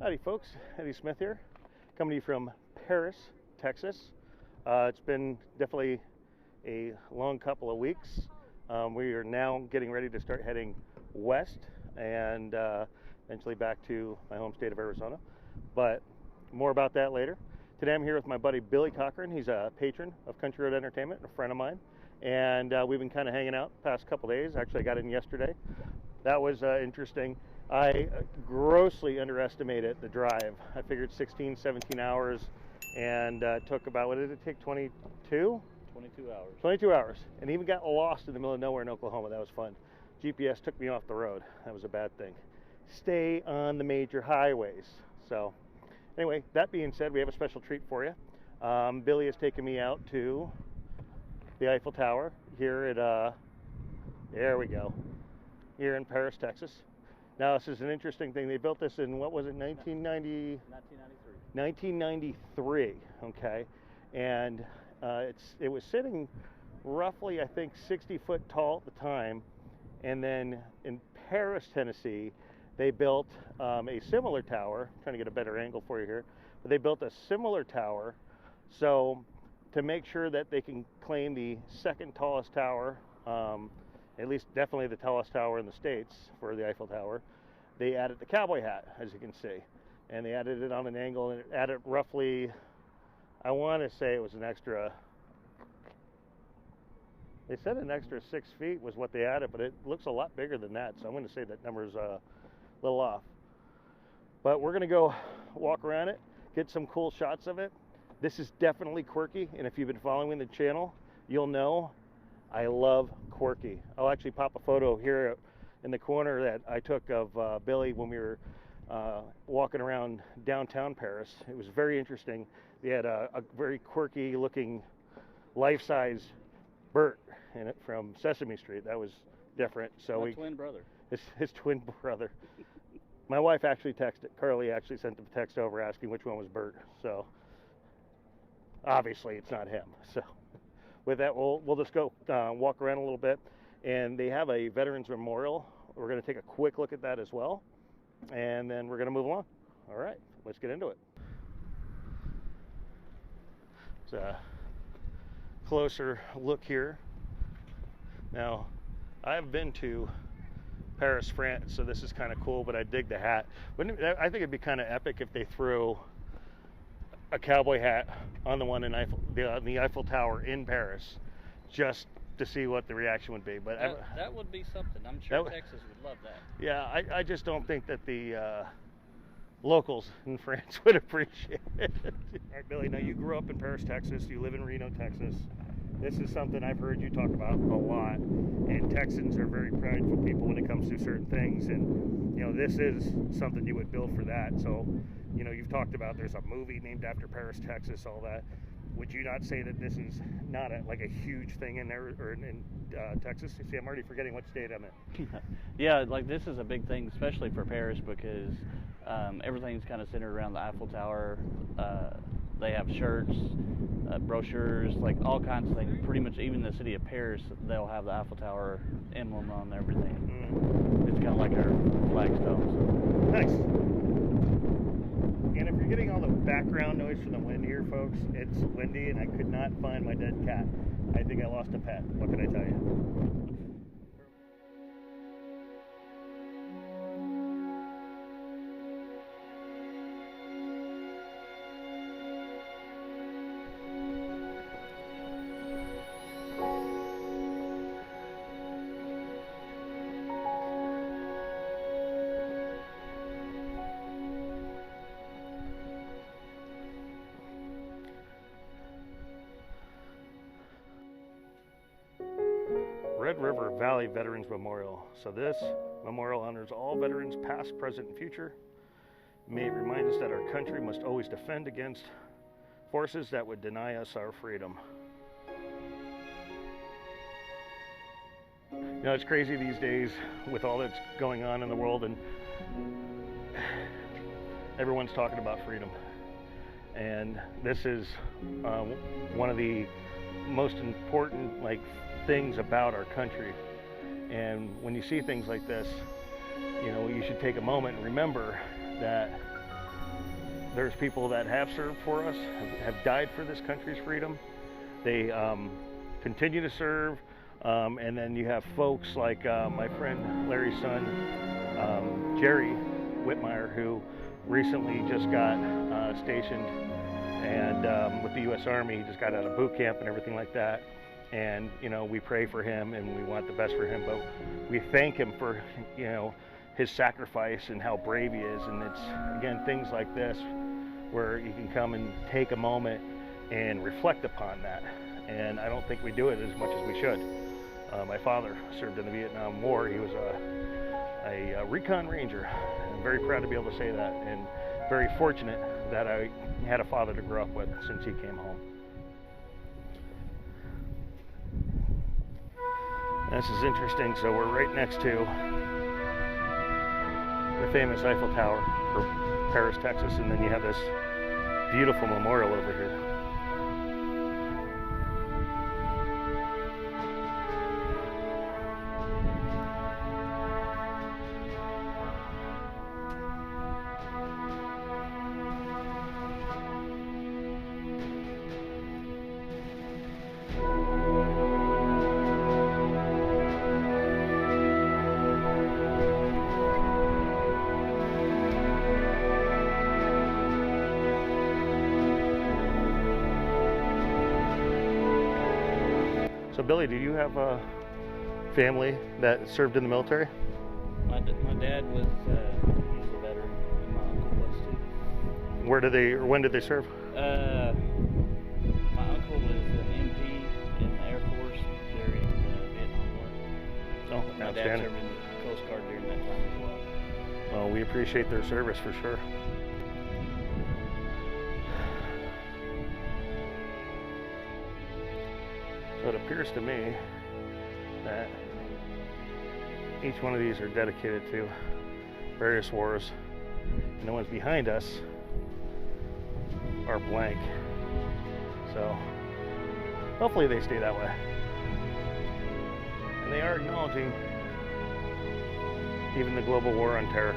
Howdy folks, Eddie Smith here, coming to you from Paris, Texas. It's been definitely a long couple of weeks. We are now getting ready to start heading west and eventually back to my home state of Arizona, but more about that later. Today I'm here with my buddy Billy Cochran. He's a patron of Country Road Entertainment, a friend of mine, and we've been kind of hanging out the past couple days. Actually, I got in yesterday. That was interesting. I grossly underestimated the drive. I figured 16, 17 hours, and took about, what did it take, 22? 22 hours. 22 hours, and even got lost in the middle of nowhere in Oklahoma. That was fun. GPS took me off the road. That was a bad thing. Stay on the major highways. So anyway, that being said, we have a special treat for you. Billy has taken me out to the Eiffel Tower here at, there we go, here in Paris, Texas. Now, this is an interesting thing. They built this in, what was it, 1993, okay? And it was sitting roughly, I think, 60 foot tall at the time. And then in Paris, Tennessee, they built a similar tower. I'm trying to get a better angle for you here. But they built a similar tower, so to make sure that they can claim the second tallest tower, at least definitely the tallest tower in the States for the Eiffel Tower, they added the cowboy hat, as you can see. And they added it on an angle, and it added roughly, I want to say it was an extra, they said an extra 6 feet was what they added, but it looks a lot bigger than that, so I'm going to say that number's a little off. But we're going to go walk around it, get some cool shots of it. This is definitely quirky, and if you've been following the channel, you'll know I love quirky. I'll actually pop a photo here in the corner that I took of Billy when we were walking around downtown Paris. It was very interesting. They had a very quirky looking life-size Bert in it from Sesame Street. That was different. So my twin brother. His twin brother. My wife actually texted. Carly actually sent a text over asking which one was Bert. So obviously it's not him. So with that, we'll just go walk around a little bit. And they have a Veterans Memorial. We're going to take a quick look at that as well. And then we're going to move along. All right, let's get into it. It's a closer look here. Now, I've been to Paris, France, so this is kind of cool, but I dig the hat. I think it'd be kind of epic if they threw a cowboy hat on the one in the Eiffel Tower in Paris, just to see what the reaction would be. But that would be something. I'm sure Texas would love that. Yeah, I just don't think that the locals in France would appreciate it. All right, Billy, now you grew up in Paris, Texas. You live in Reno, Texas. This is something I've heard you talk about a lot, and Texans are very prideful people when it comes to certain things, and you know, this is something you would build for that. So, you know, you've talked about there's a movie named after Paris, Texas, all that. Would you not say that this is not like a huge thing in there, or in Texas? You see, I'm already forgetting what state I'm in. Yeah, like this is a big thing, especially for Paris, because everything's kind of centered around the Eiffel Tower. They have shirts, brochures, like all kinds of things. Pretty much even the city of Paris, they'll have the Eiffel Tower emblem on everything. It's kind of like our flagstone. So. Nice. And if you're getting all the background noise from the wind here, folks, it's windy and I could not find my dead cat. I think I lost a pet. What can I tell you? Red River Valley Veterans Memorial. So this memorial honors all veterans past, present, and future. May it remind us that our country must always defend against forces that would deny us our freedom. You know, it's crazy these days with all that's going on in the world, and everyone's talking about freedom. And this is one of the most important things about our country. And when you see things like this, you know, you should take a moment and remember that There's people that have served for us, have died for this country's freedom. They continue to serve. And then you have folks like my friend Larry's son, Jerry Whitmire, who recently just got stationed and with the U.S. Army. He just got out of boot camp and everything like that. And, you know, we pray for him and we want the best for him, but we thank him for, you know, his sacrifice and how brave he is. And it's, again, things like this where you can come and take a moment and reflect upon that. And I don't think we do it as much as we should. My father served in the Vietnam War. He was a recon ranger. I'm very proud to be able to say that, and very fortunate that I had a father to grow up with since he came home. This is interesting. So we're right next to the famous Eiffel Tower for Paris, Texas, and then you have this beautiful memorial over here. So Billy, do you have a family that served in the military? My dad was, he's a veteran, and my uncle was too. Where did they, or when did they serve? My uncle was an MP in the Air Force during the Vietnam War. Oh, My dad outstanding. served in the Coast Guard during that time as well. Well, we appreciate their service for sure. So it appears to me that each one of these are dedicated to various wars, and the ones behind us are blank. So hopefully they stay that way. And they are acknowledging even the global war on terror.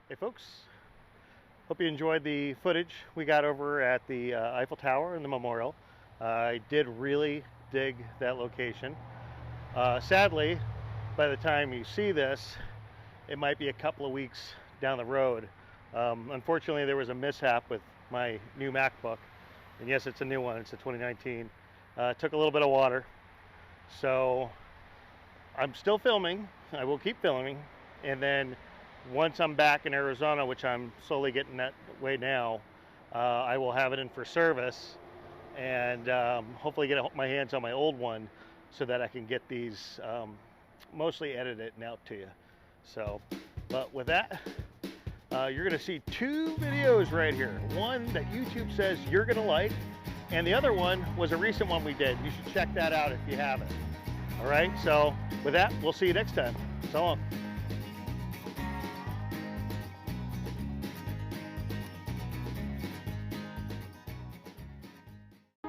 Hey folks, hope you enjoyed the footage we got over at the Eiffel Tower and the memorial. I did really dig that location. Sadly, by the time you see this, it might be a couple of weeks down the road. Unfortunately, there was a mishap with my new MacBook, and yes, it's a new one, it's a 2019. It took a little bit of water, so I'm still filming. I will keep filming, and then once I'm back in Arizona, which I'm slowly getting that way now, I will have it in for service and hopefully get my hands on my old one so that I can get these mostly edited and out to you. So, but with that, you're gonna see two videos right here. One that YouTube says you're gonna like, and the other one was a recent one we did. You should check that out if you haven't. All right, so with that, we'll see you next time. So long.